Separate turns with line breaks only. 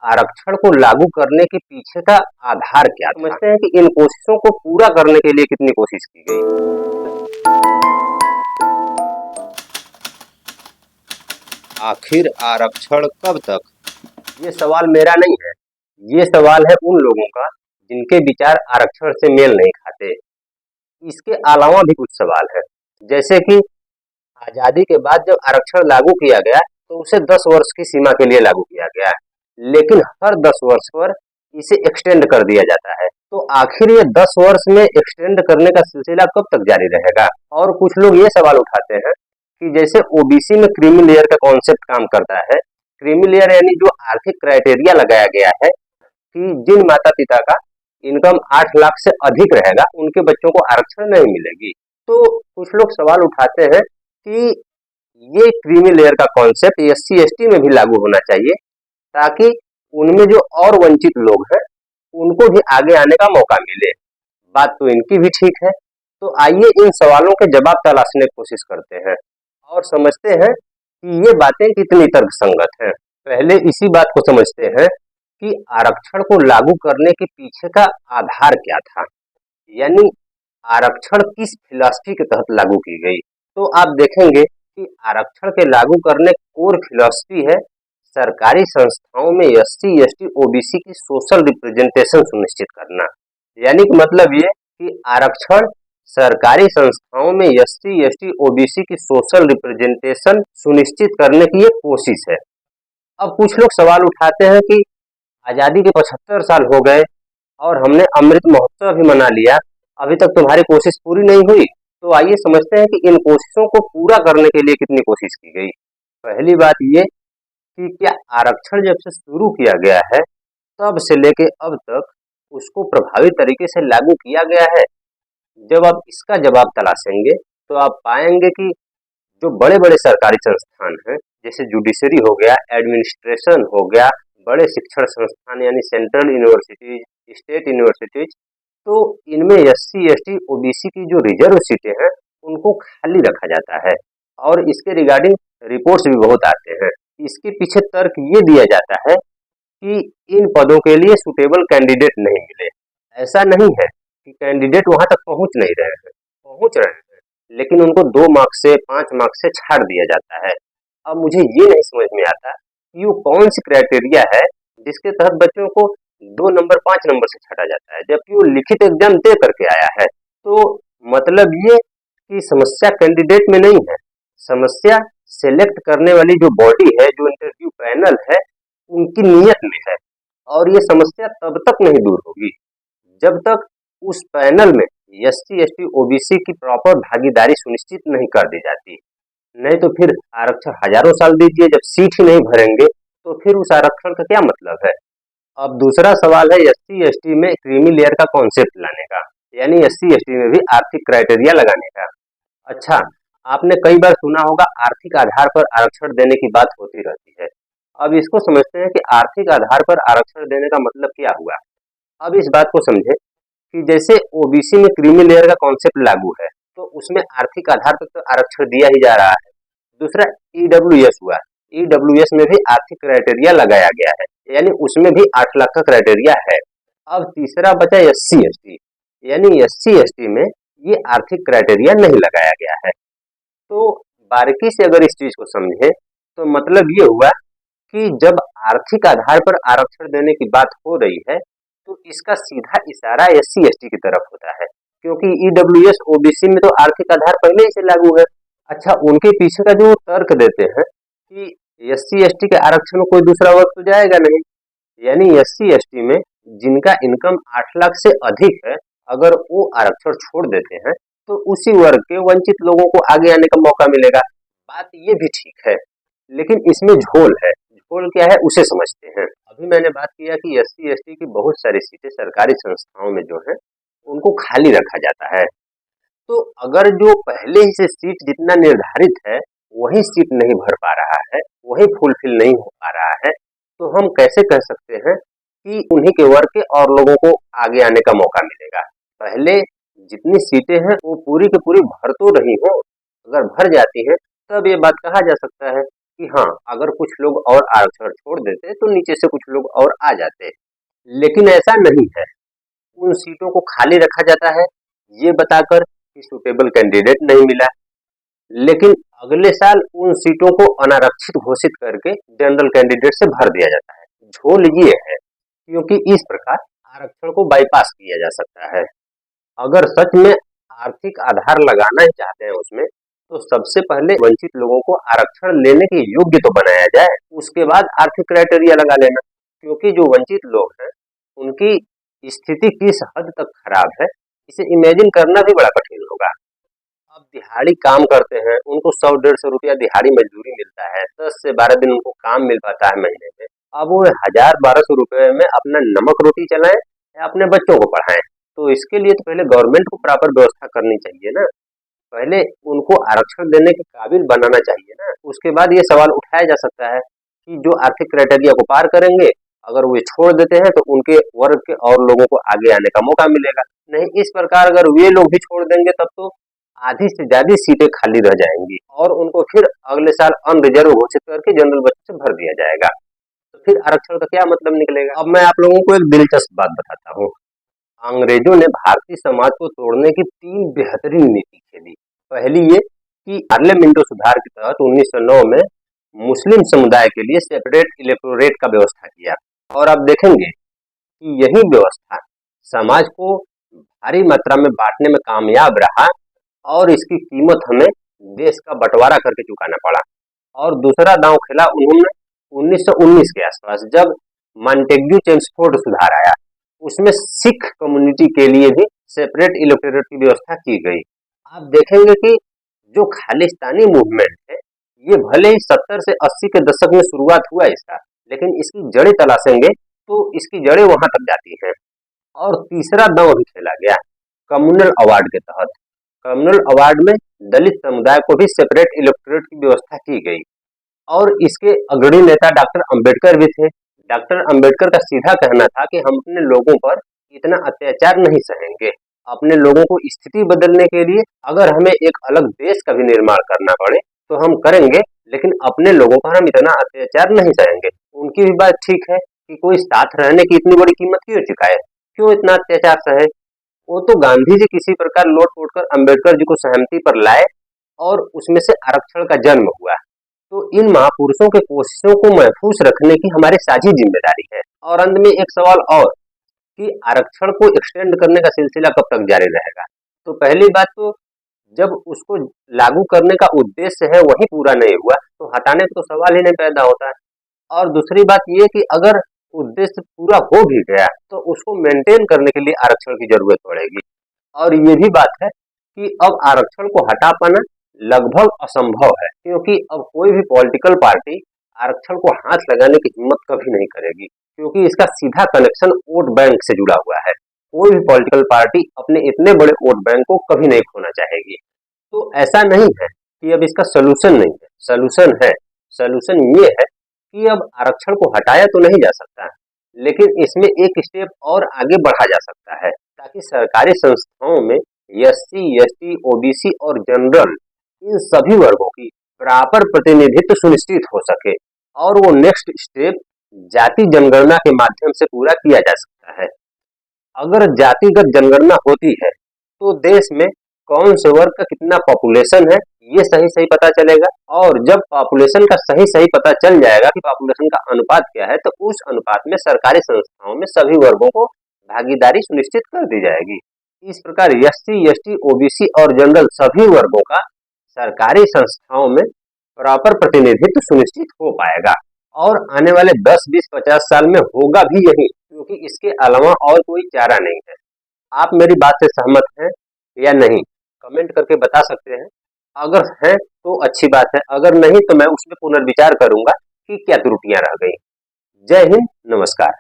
आरक्षण को लागू करने के पीछे का आधार क्या था? समझते हैं कि इन कोशिशों को पूरा करने के लिए कितनी कोशिश की गई। आखिर आरक्षण कब तक? ये सवाल मेरा नहीं है, ये सवाल है उन लोगों का जिनके विचार आरक्षण से मेल नहीं खाते। इसके अलावा भी कुछ सवाल है, जैसे कि आजादी के बाद जब आरक्षण लागू किया गया तो उसे 10 वर्ष की सीमा के लिए लागू किया गया, लेकिन हर 10 वर्ष पर इसे एक्सटेंड कर दिया जाता है। तो आखिर ये 10 वर्ष में एक्सटेंड करने का सिलसिला कब तक जारी रहेगा? और कुछ लोग ये सवाल उठाते हैं कि जैसे ओबीसी में क्रीमी लेयर का कॉन्सेप्ट काम करता है। क्रीमी लेयर यानी जो आर्थिक क्राइटेरिया लगाया गया है कि जिन माता पिता का इनकम 8 लाख से अधिक रहेगा उनके बच्चों को आरक्षण नहीं मिलेगी। तो कुछ लोग सवाल उठाते हैं कि ये क्रीमी लेयर का कॉन्सेप्ट एससी एसटी में भी लागू होना चाहिए, ताकि उनमें जो और वंचित लोग हैं उनको भी आगे आने का मौका मिले। बात तो इनकी भी ठीक है। तो आइए इन सवालों के जवाब तलाशने की कोशिश करते हैं और समझते हैं कि ये बातें कितनी तर्कसंगत हैं। पहले इसी बात को समझते हैं कि आरक्षण को लागू करने के पीछे का आधार क्या था, यानी आरक्षण किस फिलॉसफी के तहत लागू की गई। तो आप देखेंगे कि आरक्षण के लागू करने की कोर फिलॉसफी है सरकारी संस्थाओं में एससी एसटी ओबीसी की सोशल रिप्रेजेंटेशन सुनिश्चित करना। यानी कि मतलब ये कि आरक्षण सरकारी संस्थाओं में एससी एसटी ओबीसी की सोशल रिप्रेजेंटेशन सुनिश्चित करने की ये कोशिश है। अब कुछ लोग सवाल उठाते हैं कि आजादी के 75 साल हो गए और हमने अमृत महोत्सव भी मना लिया, अभी तक तुम्हारी कोशिश पूरी नहीं हुई। तो आइए समझते हैं कि इन कोशिशों को पूरा करने के लिए कितनी कोशिश की गई। पहली बात ये कि क्या आरक्षण जब से शुरू किया गया है तब से लेके अब तक उसको प्रभावी तरीके से लागू किया गया है। जब आप इसका जवाब तलाशेंगे तो आप पाएंगे कि जो बड़े बड़े सरकारी संस्थान हैं, जैसे जुडिशरी हो गया, एडमिनिस्ट्रेशन हो गया, बड़े शिक्षण संस्थान यानी सेंट्रल यूनिवर्सिटीज, स्टेट यूनिवर्सिटीज, तो इनमें एससी एसटी ओबीसी की जो रिजर्व सीटें हैं उनको खाली रखा जाता है और इसके रिगार्डिंग रिपोर्ट्स भी बहुत आते हैं। इसके पीछे तर्क ये दिया जाता है कि इन पदों के लिए सुटेबल कैंडिडेट नहीं मिले। ऐसा नहीं है कि कैंडिडेट वहां तक पहुंच नहीं रहे हैं, पहुंच रहे हैं, लेकिन उनको 2 मार्क्स से 5 मार्क्स से छाड़ दिया जाता है। अब मुझे ये नहीं समझ में आता कि वो कौन सी क्राइटेरिया है जिसके तहत बच्चों को 2 नंबर 5 नंबर से छाटा जाता है, जबकि वो लिखित एग्जाम दे करके आया है। तो मतलब ये कि समस्या कैंडिडेट में नहीं है, समस्या सेलेक्ट करने वाली जो बॉडी है, जो इंटरव्यू पैनल है, उनकी नीयत में है। और ये समस्या तब तक नहीं दूर होगी जब तक उस पैनल में एससी एसटी ओबीसी की प्रॉपर भागीदारी सुनिश्चित नहीं कर दी जाती। नहीं तो फिर आरक्षण हजारों साल दीजिए, जब सीट ही नहीं भरेंगे तो फिर उस आरक्षण का क्या मतलब है। अब दूसरा सवाल है एससी एसटी में क्रीमी लेयर का कॉन्सेप्ट लाने का, यानी एससी एसटी में भी आर्थिक क्राइटेरिया लगाने का। अच्छा, आपने कई बार सुना होगा आर्थिक आधार पर आरक्षण देने की बात होती रहती है। अब इसको समझते हैं कि आर्थिक आधार पर आरक्षण देने का मतलब क्या हुआ। अब इस बात को समझे कि जैसे ओबीसी में क्रीमी लेयर का कॉन्सेप्ट लागू है तो उसमें आर्थिक आधार पर तो आरक्षण दिया ही जा रहा है। दूसरा ईडब्ल्यूएस हुआ, ईडब्ल्यूएस में भी आर्थिक क्राइटेरिया लगाया गया है, यानी उसमें भी 8 लाख का क्राइटेरिया है। अब तीसरा बचा एससी एसटी, यानी एससी एसटी में ये आर्थिक क्राइटेरिया नहीं लगाया गया है। तो बारीकी से अगर इस चीज को समझे तो मतलब ये हुआ कि जब आर्थिक आधार पर आरक्षण देने की बात हो रही है तो इसका सीधा इशारा एससी एसटी की तरफ होता है, क्योंकि ईडब्ल्यूएस ओबीसी में तो आर्थिक आधार पहले ही से लागू है। अच्छा, उनके पीछे का जो तर्क देते हैं कि एससी एसटी के आरक्षण में कोई दूसरा वर्ग तो जाएगा नहीं, यानी एससी एसटी में जिनका इनकम 8 लाख से अधिक है, अगर वो आरक्षण छोड़ देते हैं तो उसी वर्ग के वंचित लोगों को आगे आने का मौका मिलेगा। बात ये भी ठीक है, लेकिन इसमें झोल है। झोल क्या है उसे समझते हैं। अभी मैंने बात किया कि एससी एसटी की बहुत सारी सीटें सरकारी संस्थाओं में जो है उनको खाली रखा जाता है। तो अगर जो पहले ही से सीट जितना निर्धारित है वही सीट नहीं भर पा रहा है, वही फुलफिल नहीं हो पा रहा है, तो हम कैसे कह सकते हैं कि उन्हीं के वर्ग के और लोगों को आगे आने का मौका मिलेगा। पहले जितनी सीटें हैं वो पूरी की पूरी भर तो रही हो, अगर भर जाती हैं तब ये बात कहा जा सकता है। कि हाँ, अगर कुछ लोग और आरक्षण छोड़ देते तो नीचे से कुछ लोग और आ जाते, लेकिन ऐसा नहीं है। उन सीटों को खाली रखा जाता है ये बताकर कि सुटेबल कैंडिडेट नहीं मिला, लेकिन अगले साल उन सीटों को अनारक्षित घोषित करके जनरल कैंडिडेट से भर दिया जाता है। झोल ये है क्योंकि इस प्रकार आरक्षण को बाईपास किया जा सकता है। अगर सच में आर्थिक आधार लगाना ही चाहते हैं उसमें, तो सबसे पहले वंचित लोगों को आरक्षण लेने के योग्य तो बनाया जाए, उसके बाद आर्थिक क्राइटेरिया लगा लेना। क्योंकि जो वंचित लोग हैं उनकी स्थिति किस हद तक खराब है इसे इमेजिन करना भी बड़ा कठिन होगा। अब दिहाड़ी काम करते हैं, उनको 100-150 रुपया दिहाड़ी मजदूरी मिलता है, 10 से 12 दिन उनको काम मिल पाता है महीने में। अब वो 1000-1200 रुपए में अपना नमक रोटी चलाएं या अपने बच्चों को पढ़ाएं, तो इसके लिए तो पहले गवर्नमेंट को प्रॉपर व्यवस्था करनी चाहिए ना। पहले उनको आरक्षण देने के काबिल बनाना चाहिए ना, उसके बाद ये सवाल उठाया जा सकता है कि जो आर्थिक क्राइटेरिया को पार करेंगे, अगर वे छोड़ देते हैं तो उनके वर्ग के और लोगों को आगे आने का मौका मिलेगा। नहीं, इस प्रकार अगर वे लोग भी छोड़ देंगे तब तो आधी से ज्यादा सीटें खाली रह जाएंगी और उनको फिर अगले साल अनरिजर्व घोषित करके जनरल बच्चों से भर दिया जाएगा। तो फिर आरक्षण का क्या मतलब निकलेगा। अब मैं आप लोगों को एक दिलचस्प बात बताता हूँ। अंग्रेजों ने भारतीय समाज को तोड़ने की 3 बेहतरीन नीति खेली। पहली ये कि पार्लियामेंटो सुधार के तहत 1909 में मुस्लिम समुदाय के लिए सेपरेट इलेक्टोरेट का व्यवस्था किया, और आप देखेंगे कि यही व्यवस्था समाज को भारी मात्रा में बांटने में कामयाब रहा और इसकी कीमत हमें देश का बंटवारा करके चुकाना पड़ा। और दूसरा दांव खेला उन्होंने 1919 के आसपास, जब मॉन्टेग्यू चेम्सफोर्ड सुधार आया, उसमें सिख कम्युनिटी के लिए भी सेपरेट इलेक्टोरेट की व्यवस्था की गई। आप देखेंगे कि जो खालिस्तानी मूवमेंट है ये भले ही 70 से 80 के दशक में शुरुआत हुआ इसका, लेकिन इसकी जड़ें तलाशेंगे तो इसकी जड़ें वहां तक जाती हैं। और तीसरा दांव भी खेला गया कम्युनल अवार्ड के तहत। कम्युनल अवार्ड में दलित समुदाय को भी सेपरेट इलेक्टोरेट की व्यवस्था की गई, और इसके अग्रणी नेता डॉक्टर अंबेडकर भी थे। डॉक्टर अंबेडकर का सीधा कहना था कि हम अपने लोगों पर इतना अत्याचार नहीं सहेंगे। अपने लोगों को स्थिति बदलने के लिए अगर हमें एक अलग देश का भी निर्माण करना पड़े तो हम करेंगे, लेकिन अपने लोगों पर हम इतना अत्याचार नहीं सहेंगे। उनकी भी बात ठीक है कि कोई साथ रहने की इतनी बड़ी कीमत क्यों चुकाए, क्यों इतना अत्याचार सहे। वो तो गांधी जी किसी प्रकार लौट पोट कर अंबेडकर जी को सहमति पर लाए और उसमें से आरक्षण का जन्म हुआ। तो इन महापुरुषों के कोशिशों को महफूज रखने की हमारी साझी जिम्मेदारी है। और अंत में एक सवाल और कि आरक्षण को एक्सटेंड करने का सिलसिला कब तक जारी रहेगा। तो पहली बात तो जब उसको लागू करने का उद्देश्य है वही पूरा नहीं हुआ तो हटाने का तो सवाल ही नहीं पैदा होता है। और दूसरी बात ये कि अगर उद्देश्य पूरा हो भी गया तो उसको मेंटेन करने के लिए आरक्षण की जरूरत पड़ेगी। और ये भी बात है कि अब आरक्षण को हटा पाना लगभग असंभव है, क्योंकि अब कोई भी पॉलिटिकल पार्टी आरक्षण को हाथ लगाने की हिम्मत कभी नहीं करेगी, क्योंकि इसका सीधा कनेक्शन वोट बैंक से जुड़ा हुआ है। कोई भी पॉलिटिकल पार्टी अपने इतने बड़े वोट बैंक को कभी नहीं खोना चाहेगी। तो ऐसा नहीं है कि अब इसका सोल्यूशन नहीं है, सोल्यूशन है। सोल्यूशन ये है कि अब आरक्षण को हटाया तो नहीं जा सकता, लेकिन इसमें एक स्टेप और आगे बढ़ा जा सकता है, ताकि सरकारी संस्थाओं में एससी, एसटी, ओबीसी और जनरल इन सभी वर्गों की प्रॉपर प्रतिनिधित्व सुनिश्चित हो सके। और वो नेक्स्ट स्टेप जाति जनगणना के माध्यम से पूरा किया जा सकता है। अगर जातिगत जनगणना होती है तो देश में कौन से वर्ग का कितना पॉपुलेशन है ये सही सही पता चलेगा, और जब पॉपुलेशन का सही सही पता चल जाएगा कि पॉपुलेशन का अनुपात क्या है, तो उस अनुपात में सरकारी संस्थाओं में सभी वर्गों को भागीदारी सुनिश्चित कर दी जाएगी। इस प्रकार एससी, एसटी, ओबीसी और जनरल सभी वर्गों का सरकारी संस्थाओं में प्रॉपर प्रतिनिधित्व सुनिश्चित हो पाएगा। और आने वाले 10, 20, 50 साल में होगा भी यही, क्योंकि इसके अलावा और कोई चारा नहीं है। आप मेरी बात से सहमत हैं या नहीं, कमेंट करके बता सकते हैं। अगर हैं तो अच्छी बात है, अगर नहीं तो मैं उसमें पुनर्विचार करूंगा कि क्या त्रुटियां रह गई। जय हिंद, नमस्कार।